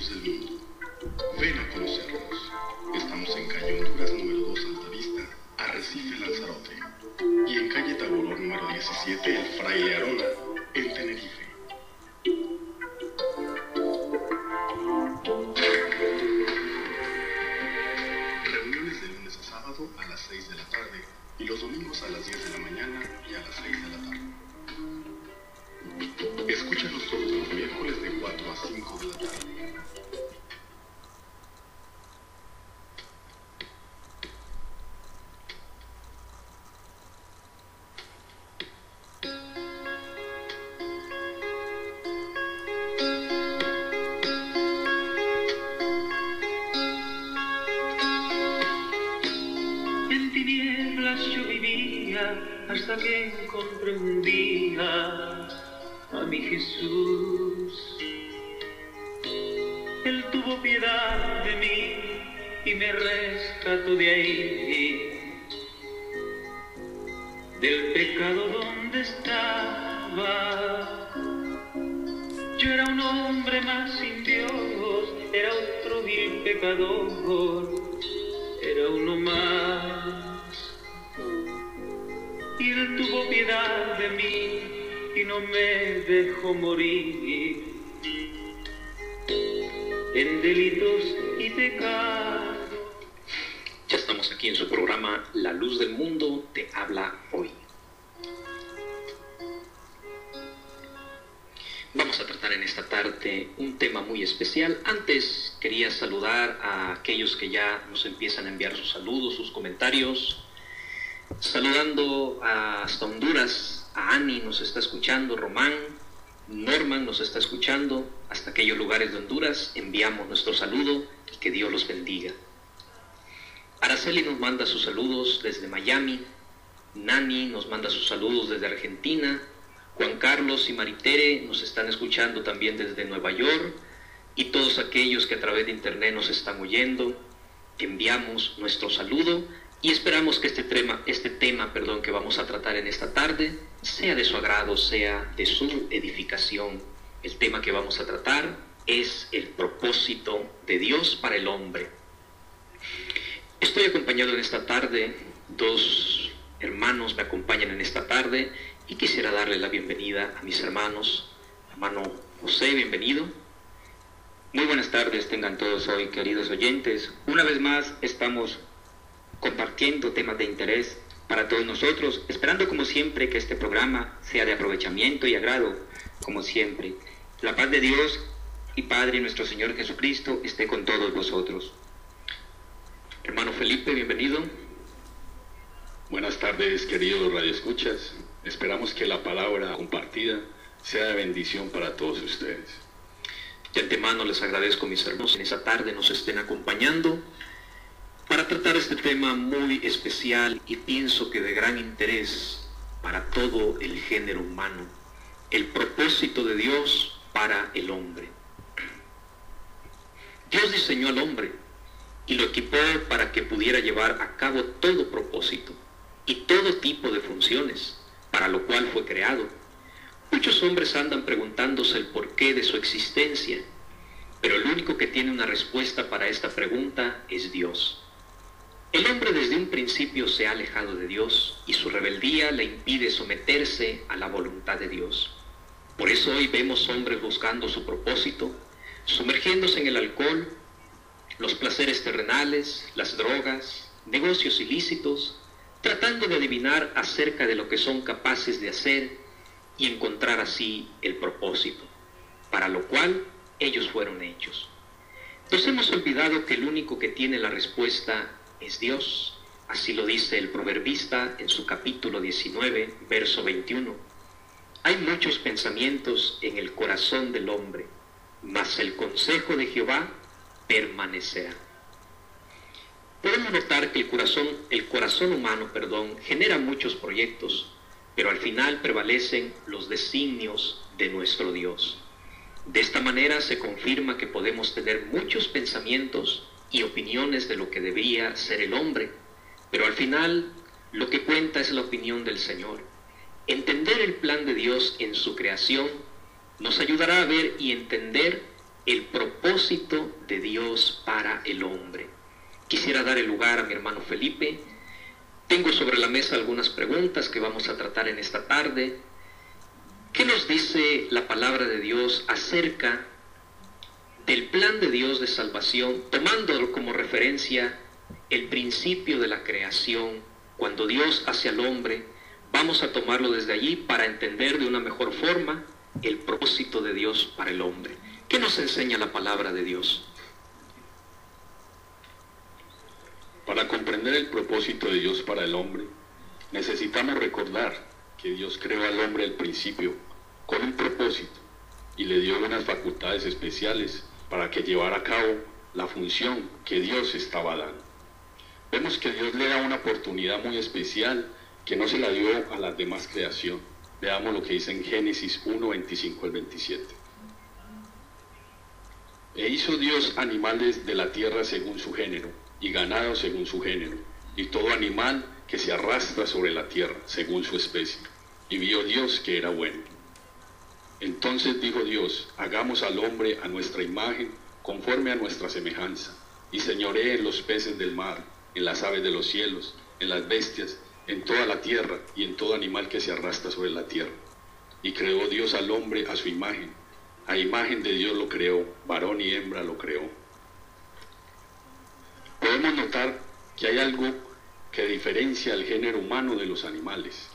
luz del mundo. Ven a conocernos. Estamos en calle Honduras número 2 Altavista, Arrecife Lanzarote. Y en calle Taboró número 17 El Fraile Arona, en Tenerife. Reuniones de lunes a sábado a las 6 de la tarde y los domingos a las 10 de la mañana y a las 6 de la tarde. Escúchanos todos los miércoles de 4 a 5 de la tarde. En tinieblas yo vivía hasta que encontré un día a mi Jesús. Él tuvo piedad de mí y me rescató de ahí, del pecado donde estaba. Yo era un hombre más sin Dios, era otro vil pecador, era uno más. Y Él tuvo piedad de mí y no me dejó morir en delitos y pecados. Ya estamos aquí en su programa La Luz del Mundo te habla hoy. Vamos a tratar en esta tarde un tema muy especial. Antes quería saludar a aquellos que ya nos empiezan a enviar sus saludos, sus comentarios. Saludando hasta Honduras, a Ani nos está escuchando, Román, Norman nos está escuchando, hasta aquellos lugares de Honduras enviamos nuestro saludo y que Dios los bendiga. Araceli nos manda sus saludos desde Miami, Nani nos manda sus saludos desde Argentina, Juan Carlos y Maritere nos están escuchando también desde Nueva York, y todos aquellos que a través de internet nos están oyendo, enviamos nuestro saludo y esperamos que este tema que vamos a tratar en esta tarde sea de su agrado, sea de su edificación. El tema que vamos a tratar es el propósito de Dios para el hombre. Estoy acompañado en esta tarde, dos hermanos me acompañan en esta tarde y quisiera darle la bienvenida a mis hermanos. Hermano José, bienvenido. Muy buenas tardes tengan todos hoy, queridos oyentes. Una vez más estamos compartiendo temas de interés para todos nosotros, esperando como siempre que este programa sea de aprovechamiento y agrado, como siempre. La paz de Dios y Padre nuestro Señor Jesucristo esté con todos vosotros. Hermano Felipe, bienvenido. Buenas tardes, queridos radioescuchas. Esperamos que la palabra compartida sea de bendición para todos ustedes. De antemano les agradezco, mis hermanos, en esta tarde nos estén acompañando para tratar este tema muy especial y pienso que de gran interés para todo el género humano, el propósito de Dios para el hombre. Dios diseñó al hombre y lo equipó para que pudiera llevar a cabo todo propósito y todo tipo de funciones, para lo cual fue creado. Muchos hombres andan preguntándose el porqué de su existencia, pero el único que tiene una respuesta para esta pregunta es Dios. El hombre desde un principio se ha alejado de Dios y su rebeldía le impide someterse a la voluntad de Dios. Por eso hoy vemos hombres buscando su propósito, sumergiéndose en el alcohol, los placeres terrenales, las drogas, negocios ilícitos, tratando de adivinar acerca de lo que son capaces de hacer y encontrar así el propósito, para lo cual ellos fueron hechos. Nos hemos olvidado que el único que tiene la respuesta es Dios. Así lo dice el proverbista en su capítulo 19, verso 21. Hay muchos pensamientos en el corazón del hombre, mas el consejo de Jehová permanecerá. Podemos notar que el corazón humano, genera muchos proyectos, pero al final prevalecen los designios de nuestro Dios. De esta manera se confirma que podemos tener muchos pensamientos y opiniones de lo que debería ser el hombre, pero al final lo que cuenta es la opinión del Señor. Entender el plan de Dios en su creación nos ayudará a ver y entender el propósito de Dios para el hombre. Quisiera dar el lugar a mi hermano Felipe. Tengo sobre la mesa algunas preguntas que vamos a tratar en esta tarde. ¿Qué nos dice la palabra de Dios acerca del plan de Dios de salvación, tomando como referencia el principio de la creación? Cuando Dios hace al hombre, vamos a tomarlo desde allí para entender de una mejor forma el propósito de Dios para el hombre. ¿Qué nos enseña la palabra de Dios? Para comprender el propósito de Dios para el hombre, necesitamos recordar que Dios creó al hombre al principio con un propósito y le dio unas facultades especiales para que llevara a cabo la función que Dios estaba dando. Vemos que Dios le da una oportunidad muy especial que no se la dio a la demás creación. Veamos lo que dice en Génesis 1, 25 al 27. E hizo Dios animales de la tierra según su género, y ganado según su género, y todo animal que se arrastra sobre la tierra según su especie. Y vio Dios que era bueno. Entonces dijo Dios: hagamos al hombre a nuestra imagen, conforme a nuestra semejanza, y señoree en los peces del mar, en las aves de los cielos, en las bestias, en toda la tierra, y en todo animal que se arrastra sobre la tierra. Y creó Dios al hombre a su imagen, a imagen de Dios lo creó, varón y hembra lo creó. Podemos notar que hay algo que diferencia al género humano de los animales,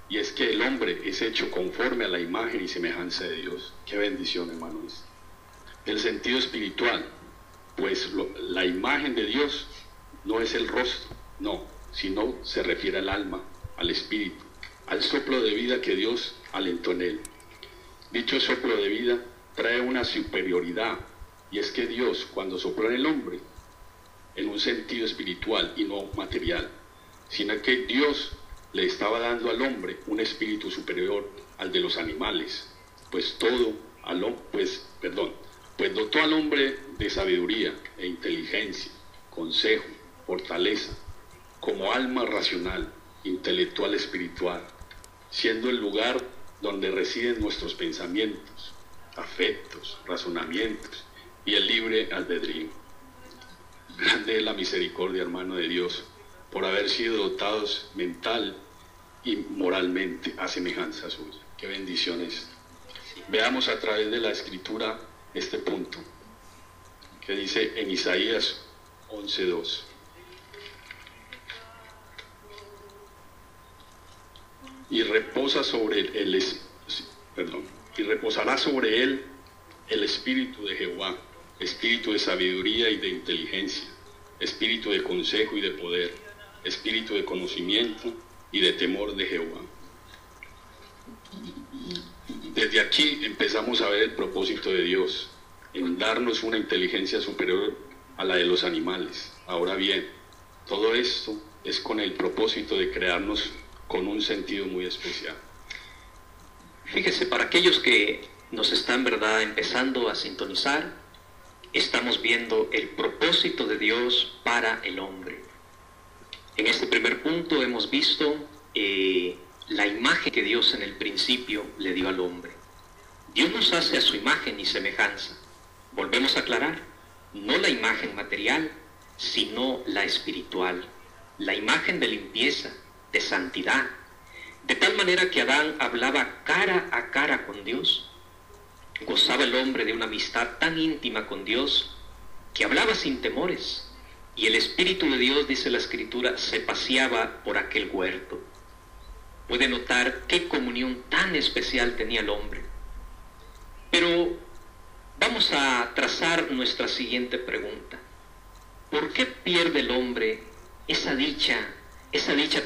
y es que el hombre es hecho conforme a la imagen y semejanza de Dios. Qué bendición, hermanos. El sentido espiritual, pues la imagen de Dios no es el rostro, no, sino se refiere al alma, al espíritu, al soplo de vida que Dios alentó en él. Dicho soplo de vida trae una superioridad, y es que Dios, cuando sopló en el hombre, en un sentido espiritual y no material, sino que Dios le estaba dando al hombre un espíritu superior al de los animales, pues dotó al hombre de sabiduría e inteligencia, consejo, fortaleza, como alma racional, intelectual, espiritual, siendo el lugar donde residen nuestros pensamientos, afectos, razonamientos y el libre albedrío. Grande es la misericordia, hermano, de Dios, por haber sido dotados mental y moralmente a semejanza suya. Qué bendiciones. Veamos a través de la escritura este punto que dice en Isaías 11:2. Y reposará sobre él el espíritu de Jehová, espíritu de sabiduría y de inteligencia, espíritu de consejo y de poder, espíritu de conocimiento y de temor de Jehová. Desde aquí empezamos a ver el propósito de Dios, en darnos una inteligencia superior a la de los animales. Ahora bien, todo esto es con el propósito de crearnos con un sentido muy especial. Fíjese, para aquellos que nos están, ¿verdad?, empezando a sintonizar, estamos viendo el propósito de Dios para el hombre. En este primer punto hemos visto la imagen que Dios en el principio le dio al hombre. Dios nos hace a su imagen y semejanza. Volvemos a aclarar, no la imagen material, sino la espiritual, la imagen de limpieza, de santidad, de tal manera que Adán hablaba cara a cara con Dios. Gozaba el hombre de una amistad tan íntima con Dios que hablaba sin temores, y el Espíritu de Dios, dice la Escritura, se paseaba por aquel huerto. Puede notar qué comunión tan especial tenía el hombre. Pero vamos a trazar nuestra siguiente pregunta. ¿Por qué pierde el hombre esa dicha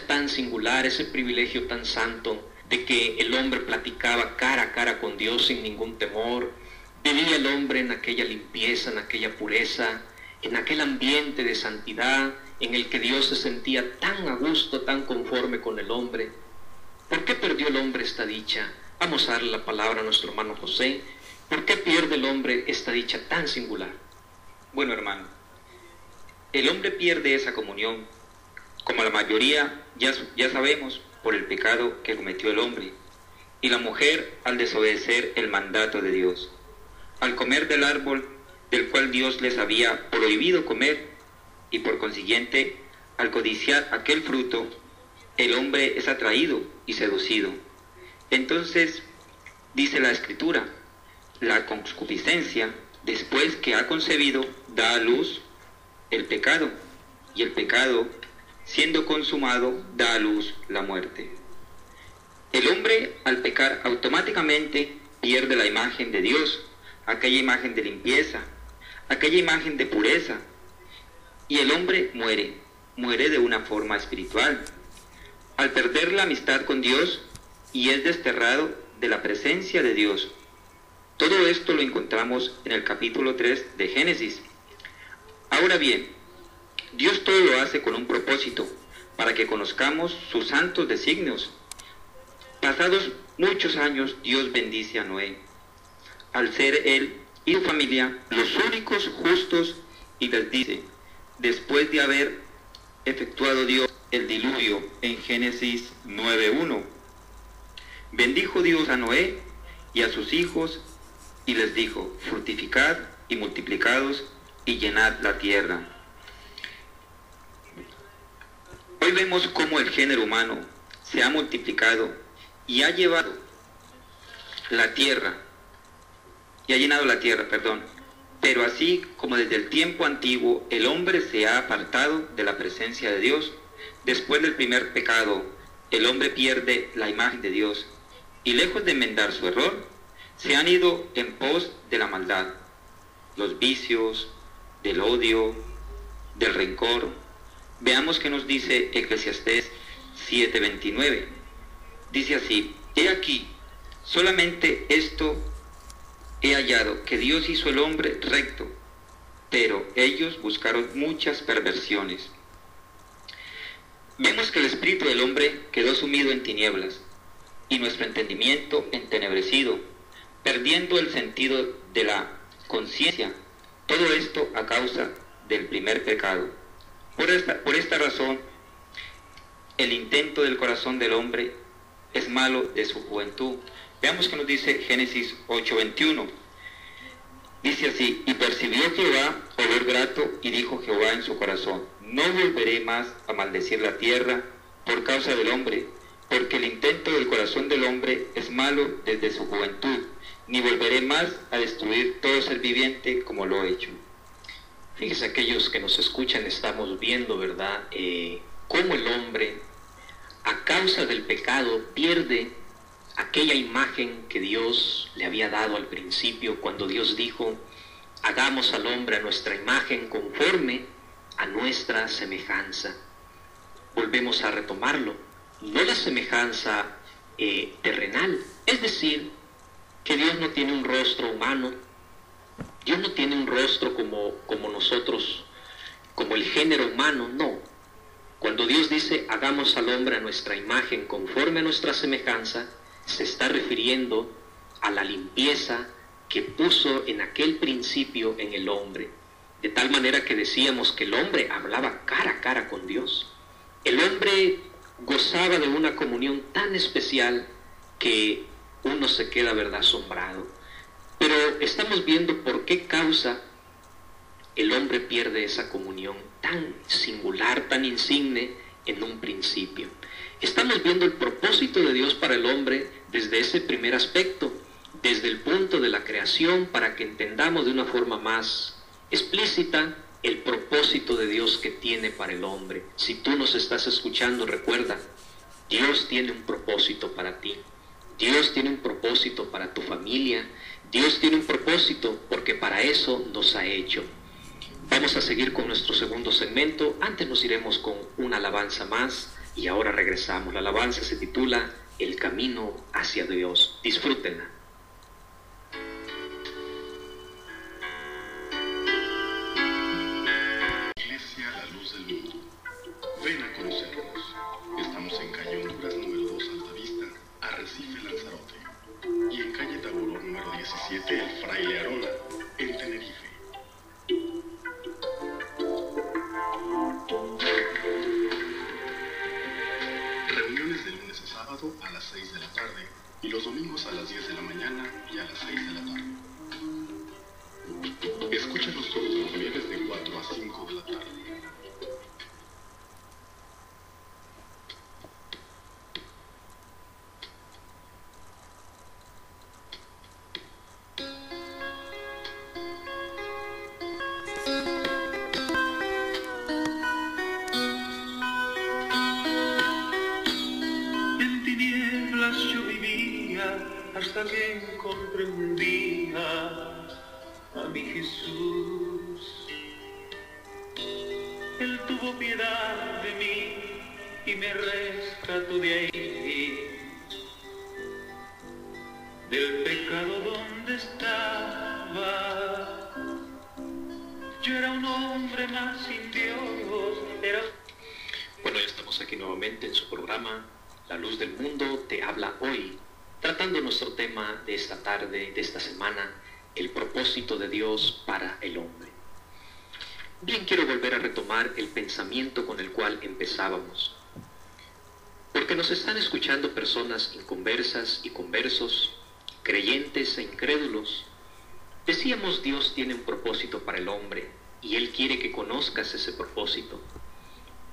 tan singular, ese privilegio tan santo de que el hombre platicaba cara a cara con Dios sin ningún temor? Vivía el hombre en aquella limpieza, en aquella pureza, en aquel ambiente de santidad en el que Dios se sentía tan a gusto, tan conforme con el hombre. ¿Por qué perdió el hombre esta dicha? Vamos a darle la palabra a nuestro hermano José. ¿Por qué pierde el hombre esta dicha tan singular? Bueno, hermano, el hombre pierde esa comunión, como la mayoría ya sabemos, por el pecado que cometió el hombre, y la mujer al desobedecer el mandato de Dios. al comer del árbol del cual Dios les había prohibido comer, y por consiguiente, al codiciar aquel fruto, el hombre es atraído y seducido. Entonces, dice la Escritura, la concupiscencia, después que ha concebido, da a luz el pecado, y el pecado, siendo consumado, da a luz la muerte. El hombre, al pecar, automáticamente pierde la imagen de Dios, aquella imagen de limpieza, aquella imagen de pureza, y el hombre muere de una forma espiritual. Al perder la amistad con Dios, y es desterrado de la presencia de Dios. Todo esto lo encontramos en el capítulo 3 de Génesis. Ahora bien, Dios todo lo hace con un propósito, para que conozcamos sus santos designios. Pasados muchos años, Dios bendice a Noé, al ser él y su familia los únicos justos, y les dice, después de haber efectuado Dios el diluvio en Génesis 9:1, bendijo Dios a Noé y a sus hijos, y les dijo, fructificad y multiplicados y llenad la tierra. Hoy vemos cómo el género humano se ha multiplicado y ha llevado la tierra, y ha llenado la tierra, pero así como desde el tiempo antiguo el hombre se ha apartado de la presencia de Dios, después del primer pecado, el hombre pierde la imagen de Dios, y lejos de enmendar su error, se han ido en pos de la maldad, los vicios, del odio, del rencor. Veamos qué nos dice Eclesiastés 7:29. Dice así, he aquí, solamente esto he hallado, que Dios hizo el hombre recto, pero ellos buscaron muchas perversiones. Vemos que el espíritu del hombre quedó sumido en tinieblas, y nuestro entendimiento entenebrecido, perdiendo el sentido de la conciencia. Todo esto a causa del primer pecado. Por esta razón, el intento del corazón del hombre es malo de su juventud. Veamos que nos dice Génesis 8:21. Dice así, y percibió Jehová olor grato, y dijo Jehová en su corazón, no volveré más a maldecir la tierra por causa del hombre, porque el intento del corazón del hombre es malo desde su juventud, ni volveré más a destruir todo ser viviente como lo he hecho. Fíjense, aquellos que nos escuchan, estamos viendo, ¿verdad?, cómo el hombre, a causa del pecado, pierde aquella imagen que Dios le había dado al principio, cuando Dios dijo, hagamos al hombre a nuestra imagen conforme a nuestra semejanza. Volvemos a retomarlo, no la semejanza terrenal, es decir, que Dios no tiene un rostro humano, Dios no tiene un rostro como nosotros, como el género humano, no. Cuando Dios dice, hagamos al hombre a nuestra imagen conforme a nuestra semejanza, se está refiriendo a la limpieza que puso en aquel principio en el hombre. De tal manera que decíamos que el hombre hablaba cara a cara con Dios. El hombre gozaba de una comunión tan especial que uno se queda, ¿verdad?, asombrado. Pero estamos viendo por qué causa el hombre pierde esa comunión tan singular, tan insigne en un principio. Estamos viendo el propósito de Dios para el hombre desde ese primer aspecto, desde el punto de la creación, para que entendamos de una forma más explícita el propósito de Dios que tiene para el hombre. Si tú nos estás escuchando, recuerda, Dios tiene un propósito para ti. Dios tiene un propósito para tu familia. Dios tiene un propósito porque para eso nos ha hecho. Vamos a seguir con nuestro segundo segmento. Antes nos iremos con una alabanza más y ahora regresamos. La alabanza se titula El camino hacia Dios. Disfrútenla. Iglesia La Luz del Mundo. Ven a conocernos. Estamos en calle Honduras número 2 Altavista, Arrecife, Lanzarote. Y en calle Taboró número 17 El Fraile Arona, en Tenerife. Reuniones de lunes a sábado a las 6 de la tarde y los domingos a las 10 de la mañana. Escúchanos todos los jueves de 4 a 5 de la tarde. En tinieblas yo vivía hasta que encontré un día a mi Jesús. Él tuvo piedad de mí y me rescató de ahí, del pecado donde estaba. Yo era un hombre más sin Dios, era... Bueno, ya estamos aquí nuevamente en su programa La Luz del Mundo te habla hoy, tratando nuestro tema de esta tarde, de esta semana, el propósito de Dios para el hombre. Bien, quiero volver a retomar el pensamiento con el cual empezábamos, porque nos están escuchando personas inconversas y conversos, creyentes e incrédulos. Decíamos, Dios tiene un propósito para el hombre y Él quiere que conozcas ese propósito.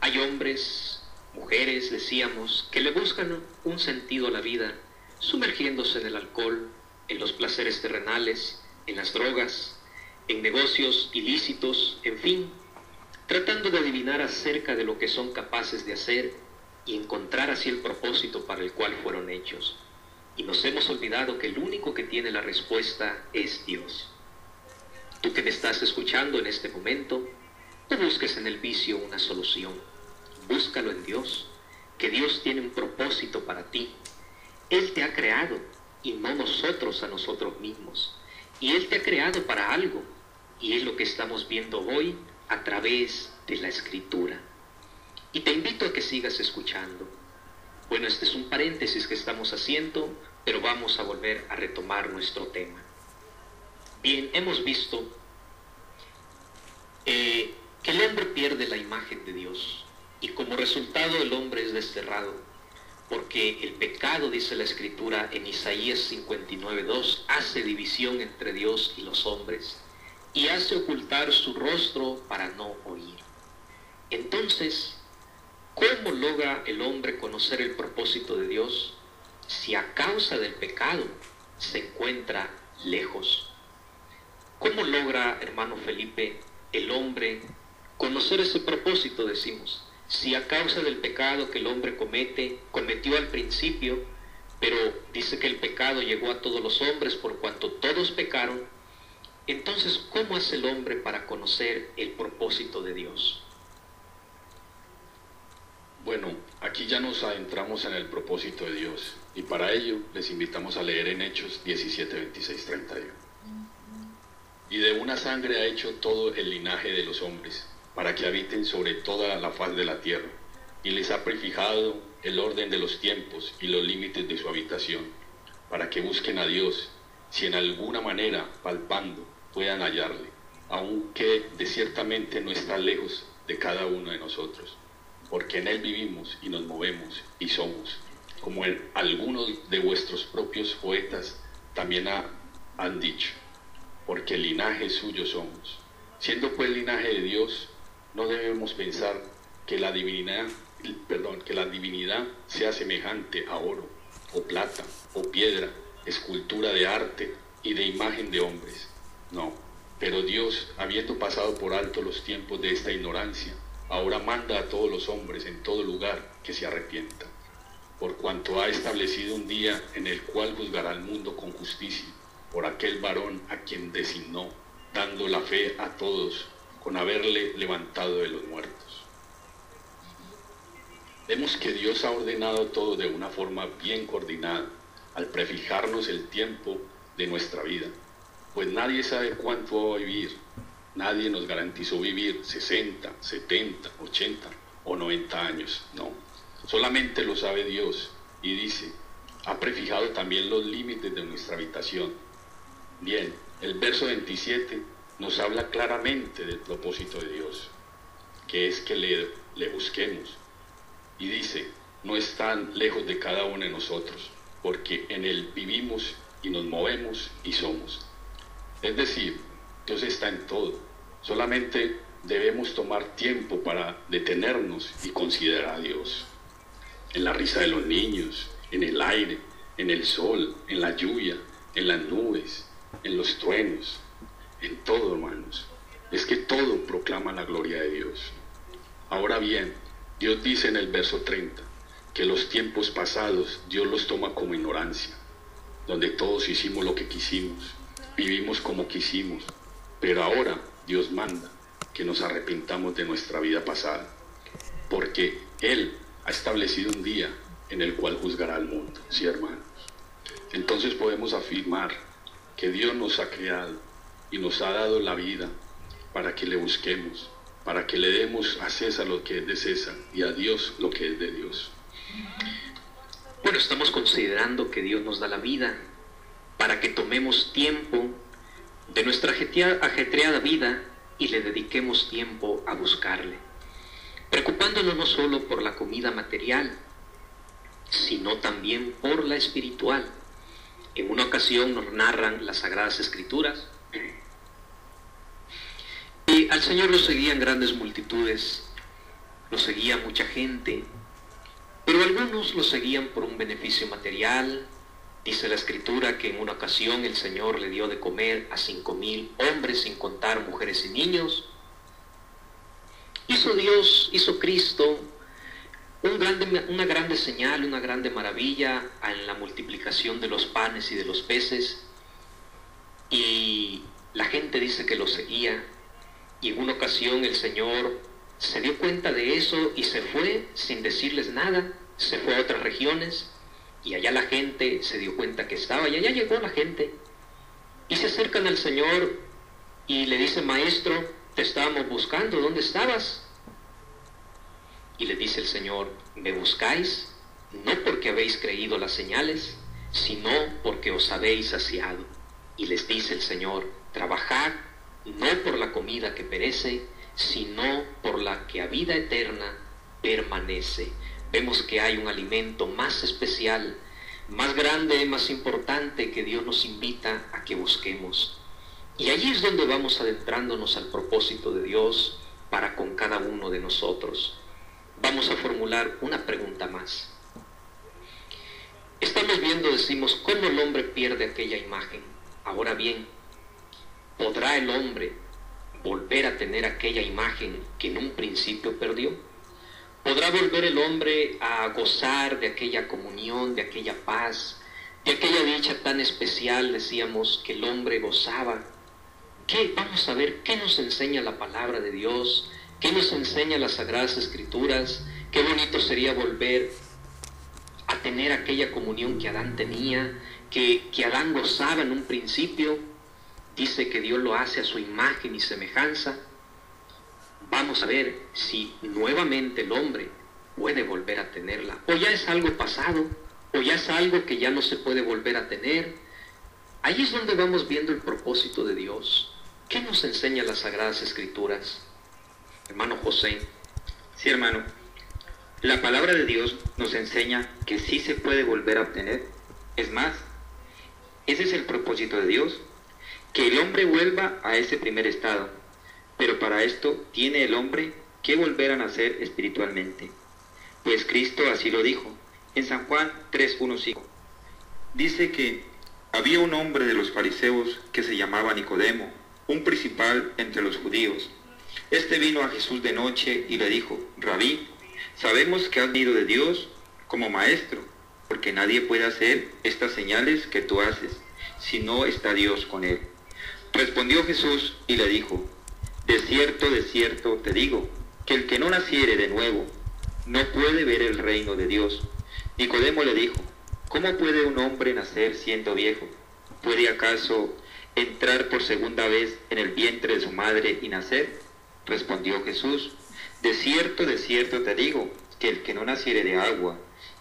Hay hombres, mujeres, decíamos, que le buscan un sentido a la vida, sumergiéndose en el alcohol, en los placeres terrenales, en las drogas, en negocios ilícitos, en fin, tratando de adivinar acerca de lo que son capaces de hacer y encontrar así el propósito para el cual fueron hechos. Y nos hemos olvidado que el único que tiene la respuesta es Dios. Tú que me estás escuchando en este momento, no busques en el vicio una solución. Búscalo en Dios, que Dios tiene un propósito para ti. Él te ha creado y no nosotros a nosotros mismos. Y Él te ha creado para algo. Y es lo que estamos viendo hoy a través de la Escritura. Y te invito a que sigas escuchando. Bueno, este es un paréntesis que estamos haciendo, pero vamos a volver a retomar nuestro tema. Bien, hemos visto que el hombre pierde la imagen de Dios y como resultado el hombre es desterrado, porque el pecado, dice la Escritura en Isaías 59:2, hace división entre Dios y los hombres y hace ocultar su rostro para no oír. Entonces, ¿cómo logra el hombre conocer el propósito de Dios si a causa del pecado se encuentra lejos? ¿Cómo logra, hermano Felipe, el hombre conocer ese propósito, decimos, si a causa del pecado que el hombre cometió al principio, pero dice que el pecado llegó a todos los hombres por cuanto todos pecaron? Entonces, ¿cómo hace el hombre para conocer el propósito de Dios? Bueno, aquí ya nos adentramos en el propósito de Dios y para ello les invitamos a leer en Hechos 17, 26, 31. Y de una sangre ha hecho todo el linaje de los hombres, para que habiten sobre toda la faz de la tierra, y les ha prefijado el orden de los tiempos y los límites de su habitación, para que busquen a Dios, si en alguna manera, palpando, puedan hallarle, aunque de ciertamente no está lejos de cada uno de nosotros, porque en Él vivimos y nos movemos y somos, como algunos de vuestros propios poetas también han dicho, porque linaje suyo somos. Siendo pues linaje de Dios, no debemos pensar que la divinidad sea semejante a oro, o plata, o piedra, escultura de arte y de imagen de hombres. No, pero Dios, habiendo pasado por alto los tiempos de esta ignorancia, ahora manda a todos los hombres en todo lugar que se arrepientan, por cuanto ha establecido un día en el cual juzgará al mundo con justicia, por aquel varón a quien designó, dando la fe a todos, con haberle levantado de los muertos. Vemos que Dios ha ordenado todo de una forma bien coordinada, al prefijarnos el tiempo de nuestra vida, pues nadie sabe cuánto va a vivir. Nadie nos garantizó vivir 60, 70, 80 o 90 años, no. Solamente lo sabe Dios y dice, ha prefijado también los límites de nuestra habitación. Bien, el verso 27 nos habla claramente del propósito de Dios, que es que le busquemos. Y dice, no están lejos de cada uno de nosotros, porque en Él vivimos y nos movemos y somos. Es decir, Dios está en todo. Solamente debemos tomar tiempo para detenernos y considerar a Dios. En la risa de los niños, en el aire, en el sol, en la lluvia, en las nubes, en los truenos, en todo, hermanos. Es que todo proclama la gloria de Dios. Ahora bien, Dios dice en el verso 30 que los tiempos pasados Dios los toma como ignorancia, donde todos hicimos lo que quisimos, vivimos como quisimos, pero ahora Dios manda que nos arrepintamos de nuestra vida pasada, porque Él ha establecido un día en el cual juzgará al mundo, ¿sí, hermanos? Entonces podemos afirmar que Dios nos ha creado y nos ha dado la vida para que le busquemos, para que le demos a César lo que es de César y a Dios lo que es de Dios. Bueno, estamos considerando que Dios nos da la vida para que tomemos tiempo de nuestra ajetreada vida y le dediquemos tiempo a buscarle, preocupándonos no solo por la comida material, sino también por la espiritual. En una ocasión nos narran las Sagradas Escrituras y al Señor lo seguían grandes multitudes, lo seguía mucha gente, pero algunos lo seguían por un beneficio material. Dice la Escritura que en una ocasión el Señor le dio de comer a 5,000 hombres, sin contar mujeres y niños. Hizo Dios, hizo Cristo una grande señal, una grande maravilla en la multiplicación de los panes y de los peces. Y la gente dice que lo seguía. Y en una ocasión el Señor se dio cuenta de eso y se fue sin decirles nada. Se fue a otras regiones. Y allá la gente se dio cuenta que estaba, y allá llegó la gente. Y se acercan al Señor y le dicen: Maestro, te estábamos buscando, ¿dónde estabas? Y le dice el Señor: ¿me buscáis? No porque habéis creído las señales, sino porque os habéis saciado. Y les dice el Señor: trabajad no por la comida que perece, sino por la que a vida eterna permanece. Vemos que hay un alimento más especial, más grande, más importante, que Dios nos invita a que busquemos. Y allí es donde vamos adentrándonos al propósito de Dios para con cada uno de nosotros. Vamos a formular una pregunta más. Estamos viendo, decimos, cómo el hombre pierde aquella imagen. Ahora bien, ¿podrá el hombre volver a tener aquella imagen que en un principio perdió? ¿Podrá volver el hombre a gozar de aquella comunión, de aquella paz, de aquella dicha tan especial, decíamos, que el hombre gozaba? Vamos a ver qué nos enseña la palabra de Dios, qué nos enseña las Sagradas Escrituras. Qué bonito sería volver a tener aquella comunión que Adán tenía, que Adán gozaba en un principio. Dice que Dios lo hace a su imagen y semejanza. Vamos a ver si nuevamente el hombre puede volver a tenerla, o ya es algo pasado, o ya es algo que ya no se puede volver a tener. Ahí es donde vamos viendo el propósito de Dios. ¿Qué nos enseña las Sagradas Escrituras? Hermano José. Sí, hermano. La palabra de Dios nos enseña que sí se puede volver a obtener. Es más, ese es el propósito de Dios, que el hombre vuelva a ese primer estado. Pero para esto tiene el hombre que volver a nacer espiritualmente. Pues Cristo así lo dijo en San Juan 3:1-5. Dice que había un hombre de los fariseos que se llamaba Nicodemo, un principal entre los judíos. Este vino a Jesús de noche y le dijo: Rabí, sabemos que has venido de Dios como maestro, porque nadie puede hacer estas señales que tú haces, si no está Dios con él. Respondió Jesús y le dijo: de cierto te digo, que el que no naciere de nuevo no puede ver el reino de Dios. Nicodemo le dijo: ¿cómo puede un hombre nacer siendo viejo? ¿Puede acaso entrar por segunda vez en el vientre de su madre y nacer? Respondió Jesús: de cierto te digo, que el que no naciere de agua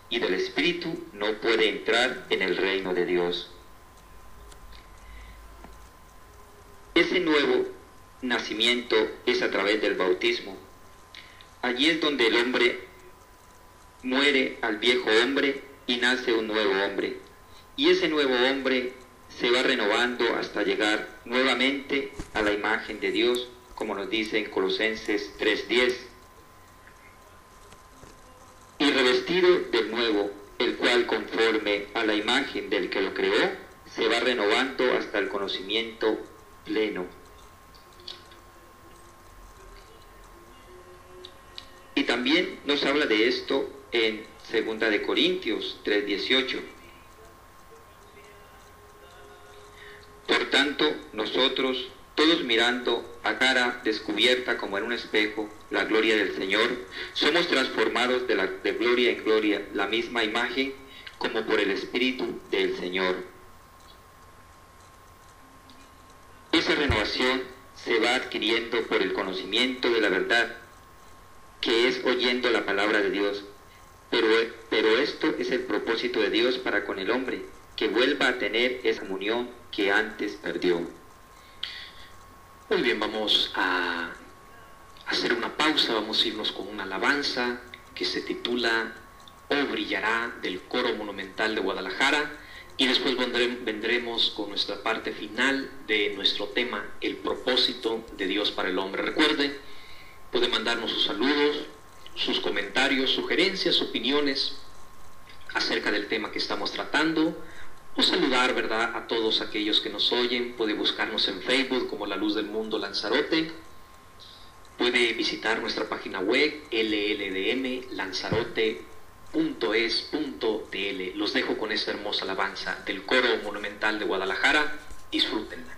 y del Espíritu no puede entrar en el reino de Dios. Ese nuevo nacimiento es a través del bautismo. Allí es donde el hombre muere al viejo hombre y nace un nuevo hombre. Y ese nuevo hombre se va renovando hasta llegar nuevamente a la imagen de Dios, como nos dice en Colosenses 3:10. Y revestido del nuevo, el cual conforme a la imagen del que lo creó, se va renovando hasta el conocimiento pleno. Y también nos habla de esto en 2 de Corintios 3:18. Por tanto, nosotros, todos mirando a cara descubierta como en un espejo la gloria del Señor, somos transformados de gloria en gloria, la misma imagen, como por el Espíritu del Señor. Esa renovación se va adquiriendo por el conocimiento de la verdad, que es oyendo la palabra de Dios. Pero esto es el propósito de Dios para con el hombre, que vuelva a tener esa comunión que antes perdió. Muy bien, vamos a hacer una pausa, vamos a irnos con una alabanza que se titula Oh brillará, del Coro Monumental de Guadalajara, y después vendremos con nuestra parte final de nuestro tema, el propósito de Dios para el hombre. Recuerde, puede mandarnos sus saludos, sus comentarios, sugerencias, opiniones acerca del tema que estamos tratando, o saludar, ¿verdad?, a todos aquellos que nos oyen. Puede buscarnos en Facebook como La Luz del Mundo Lanzarote. Puede visitar nuestra página web llmlanzarote.es.tl. Los dejo con esta hermosa alabanza del Coro Monumental de Guadalajara. Disfrútenla.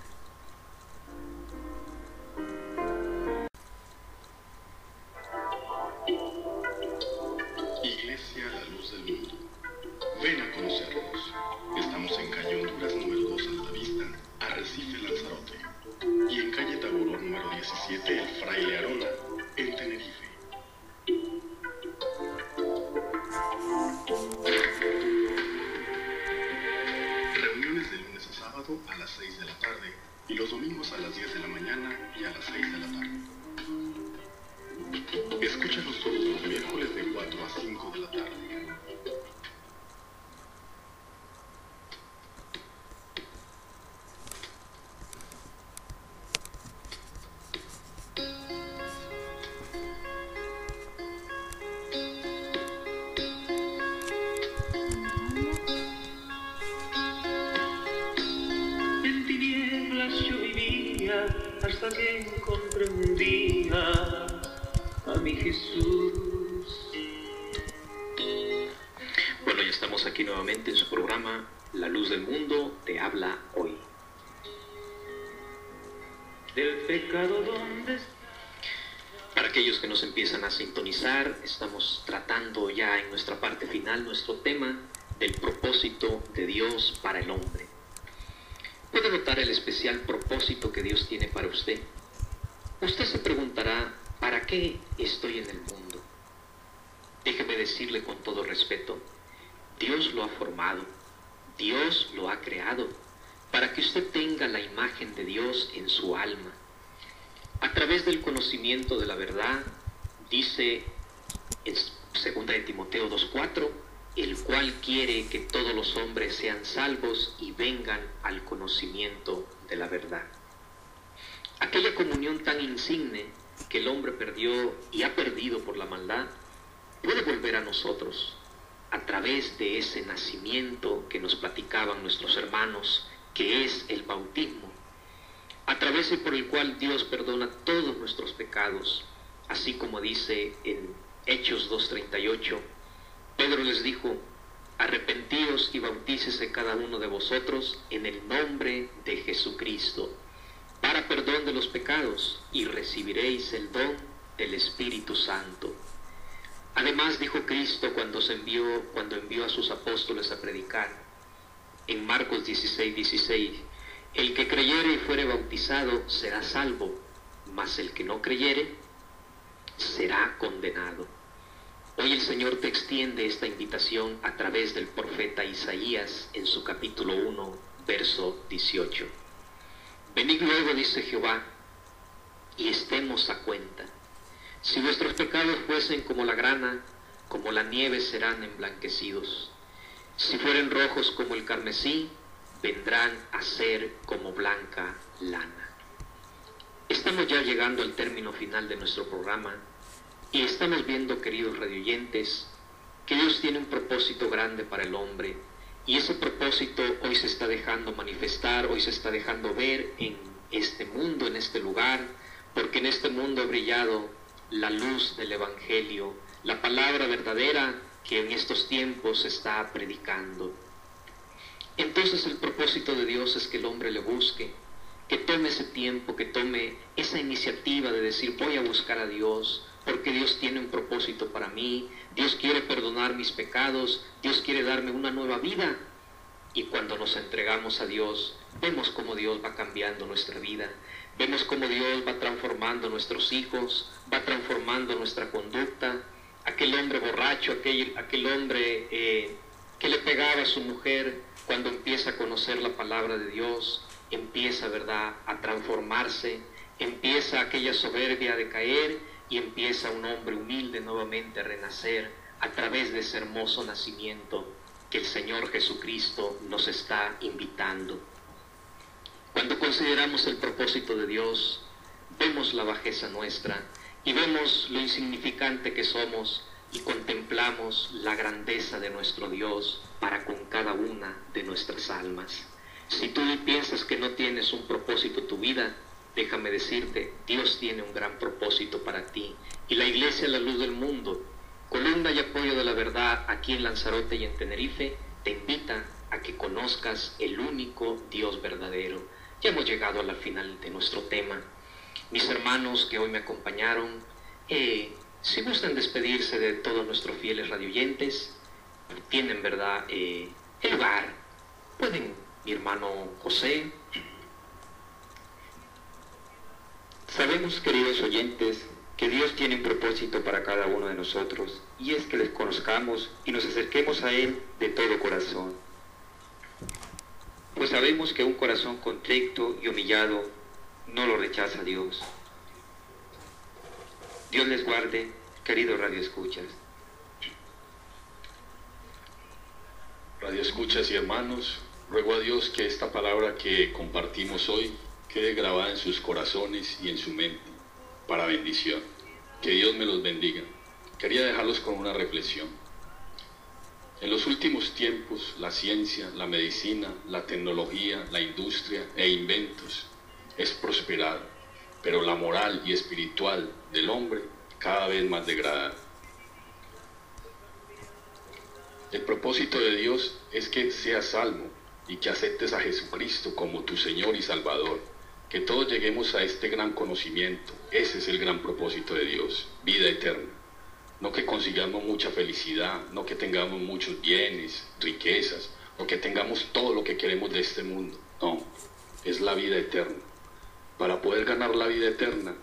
Iglesia La Luz del Mundo, ven a conocernos. Estamos en calle Honduras número 2 Altavista, Arrecife, Lanzarote, y en calle Taboró número 17 El Fraile Arona, en Tenerife. Reuniones de lunes a sábado a las 6 de la tarde y los domingos a las 10 de la mañana y a las 6 de la tarde. Escúchanos todos los miércoles de 4 a 5 de la tarde. En tinieblas yo vivía hasta que encontré un día a mi Jesús. Bueno, ya estamos aquí nuevamente en su programa La Luz del Mundo te habla hoy. Del pecado donde Para aquellos que nos empiezan a sintonizar, estamos tratando ya en nuestra parte final nuestro tema del propósito de Dios para el hombre. ¿Puede notar el especial propósito que Dios tiene para usted? Usted se preguntará, ¿para qué estoy en el mundo? Déjeme decirle con todo respeto, Dios lo ha formado, Dios lo ha creado, para que usted tenga la imagen de Dios en su alma. A través del conocimiento de la verdad, dice en 2 de Timoteo 2:4, el cual quiere que todos los hombres sean salvos y vengan al conocimiento de la verdad. Aquella comunión tan insigne que el hombre perdió y ha perdido por la maldad, puede volver a nosotros a través de ese nacimiento que nos platicaban nuestros hermanos, que es el bautismo, a través y por el cual Dios perdona todos nuestros pecados, así como dice en Hechos 2:38, Pedro les dijo, arrepentíos y bautícese cada uno de vosotros en el nombre de Jesucristo, para perdón de los pecados, y recibiréis el don del Espíritu Santo. Además dijo Cristo cuando envió a sus apóstoles a predicar, en Marcos 16:16, el que creyere y fuere bautizado será salvo, mas el que no creyere será condenado. Hoy el Señor te extiende esta invitación a través del profeta Isaías en su capítulo 1, verso 18. Venid luego, dice Jehová, y estemos a cuenta. Si vuestros pecados fuesen como la grana, como la nieve serán emblanquecidos. Si fueren rojos como el carmesí, vendrán a ser como blanca lana. Estamos ya llegando al término final de nuestro programa y estamos viendo, queridos radioyentes, que Dios tiene un propósito grande para el hombre, y ese propósito hoy se está dejando manifestar, hoy se está dejando ver en este mundo, en este lugar, porque en este mundo ha brillado la luz del Evangelio, la palabra verdadera que en estos tiempos se está predicando. Entonces el propósito de Dios es que el hombre le busque, que tome ese tiempo, que tome esa iniciativa de decir voy a buscar a Dios, porque Dios tiene un propósito para mí, Dios quiere perdonar mis pecados, Dios quiere darme una nueva vida. Y cuando nos entregamos a Dios, vemos cómo Dios va cambiando nuestra vida, vemos cómo Dios va transformando nuestros hijos, va transformando nuestra conducta. Aquel hombre borracho, aquel hombre que le pegaba a su mujer, cuando empieza a conocer la palabra de Dios, empieza, ¿verdad?, a transformarse, empieza aquella soberbia a decaer y empieza un hombre humilde nuevamente a renacer a través de ese hermoso nacimiento que el Señor Jesucristo nos está invitando. Cuando consideramos el propósito de Dios, vemos la bajeza nuestra y vemos lo insignificante que somos y contemplamos la grandeza de nuestro Dios para con cada una de nuestras almas. Si tú piensas que no tienes un propósito en tu vida, déjame decirte, Dios tiene un gran propósito para ti. Y la Iglesia La Luz del Mundo, columna y apoyo de la verdad aquí en Lanzarote y en Tenerife, te invita a que conozcas el único Dios verdadero. Ya hemos llegado a la final de nuestro tema. Mis hermanos que hoy me acompañaron, si gustan despedirse de todos nuestros fieles radioyentes, tienen, ¿verdad?, el lugar. Pueden, mi hermano José. Sabemos, queridos oyentes, que Dios tiene un propósito para cada uno de nosotros, y es que les conozcamos y nos acerquemos a Él de todo corazón. Pues sabemos que un corazón contrito y humillado no lo rechaza Dios. Dios les guarde, queridos radioescuchas. Radioescuchas y hermanos, ruego a Dios que esta palabra que compartimos hoy quede grabada en sus corazones y en su mente, para bendición. Que Dios me los bendiga. Quería dejarlos con una reflexión. En los últimos tiempos, la ciencia, la medicina, la tecnología, la industria e inventos es prosperado, pero la moral y espiritual del hombre cada vez más degradada. El propósito de Dios es que seas salvo y que aceptes a Jesucristo como tu Señor y Salvador, que todos lleguemos a este gran conocimiento. Ese es el gran propósito de Dios, vida eterna. No que consigamos mucha felicidad, no que tengamos muchos bienes, riquezas, o que tengamos todo lo que queremos de este mundo. No, es la vida eterna. Para poder ganar la vida eterna,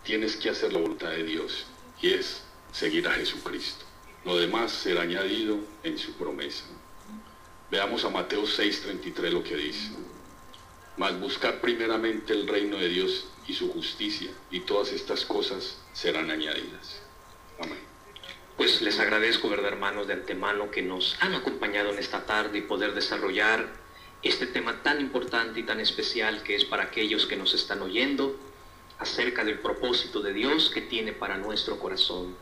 tienes que hacer la voluntad de Dios, y es seguir a Jesucristo. Lo demás será añadido en su promesa. Veamos a Mateo 6:33 lo que dice. Mas buscad primeramente el reino de Dios y su justicia, y todas estas cosas serán añadidas. Amén. Pues les agradezco, ¿verdad, hermanos, de antemano que nos han acompañado en esta tarde y poder desarrollar este tema tan importante y tan especial que es para aquellos que nos están oyendo acerca del propósito de Dios que tiene para nuestro corazón.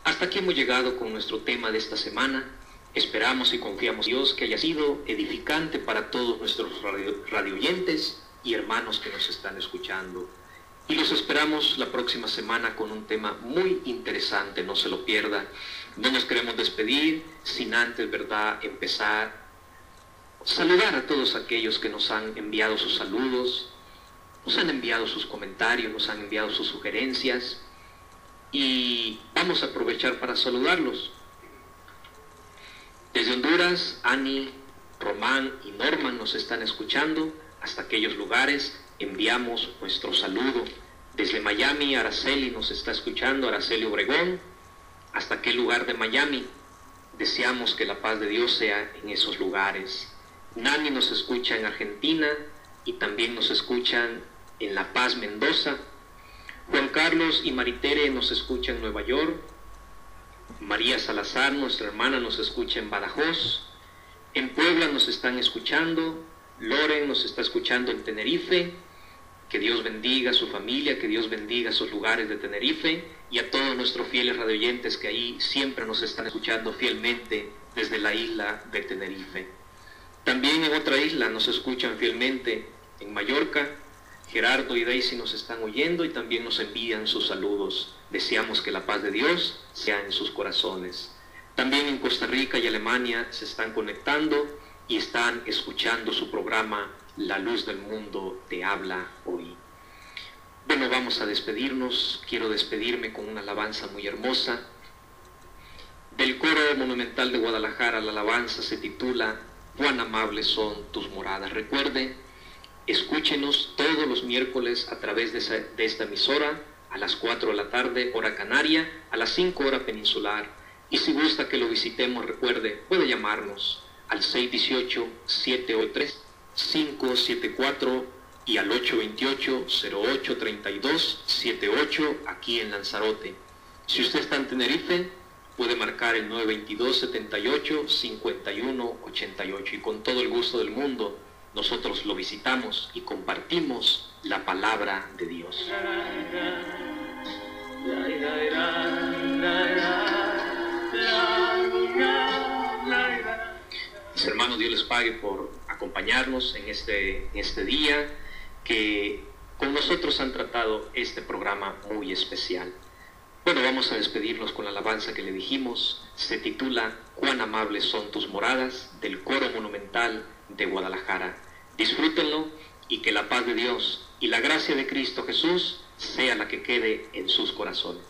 Hasta aquí hemos llegado con nuestro tema de esta semana. Esperamos y confiamos en Dios que haya sido edificante para todos nuestros radioyentes y hermanos que nos están escuchando. Y los esperamos la próxima semana con un tema muy interesante, no se lo pierda. No nos queremos despedir sin antes, ¿verdad?, empezar a saludar a todos aquellos que nos han enviado sus saludos, nos han enviado sus comentarios, nos han enviado sus sugerencias, y vamos a aprovechar para saludarlos. Desde Honduras, Ani, Román y Norman nos están escuchando. Hasta aquellos lugares enviamos nuestro saludo. Desde Miami, Araceli nos está escuchando, Araceli Obregón. Hasta aquel lugar de Miami, deseamos que la paz de Dios sea en esos lugares. Nani nos escucha en Argentina y también nos escuchan en La Paz, Mendoza. Juan Carlos y Maritere nos escuchan en Nueva York. María Salazar, nuestra hermana, nos escucha en Badajoz. En Puebla nos están escuchando. Loren nos está escuchando en Tenerife. Que Dios bendiga a su familia, que Dios bendiga esos lugares de Tenerife, y a todos nuestros fieles radioyentes que ahí siempre nos están escuchando fielmente desde la isla de Tenerife. También en otra isla nos escuchan fielmente, en Mallorca. Gerardo y Daisy nos están oyendo y también nos envían sus saludos. Deseamos que la paz de Dios sea en sus corazones. También en Costa Rica y Alemania se están conectando y están escuchando su programa La Luz del Mundo te habla hoy. Bueno, vamos a despedirnos. Quiero despedirme con una alabanza muy hermosa. Del Coro Monumental de Guadalajara, la alabanza se titula Cuán amables son tus moradas. Recuerde, escúchenos todos los miércoles a través de esta emisora, a las 4 de la tarde, hora canaria, a las 5 hora peninsular. Y si gusta que lo visitemos, recuerde, puede llamarnos al 618-783-574 y al 828-0832-78 aquí en Lanzarote. Si usted está en Tenerife, puede marcar el 922-78-51-88 y con todo el gusto del mundo nosotros lo visitamos y compartimos la palabra de Dios. Mis hermanos, Dios les pague por acompañarnos en este día, que con nosotros han tratado este programa muy especial. Bueno, vamos a despedirnos con la alabanza que le dijimos. Se titula Cuán amables son tus moradas, del Coro Monumental de Guadalajara. Disfrútenlo y que la paz de Dios y la gracia de Cristo Jesús sea la que quede en sus corazones.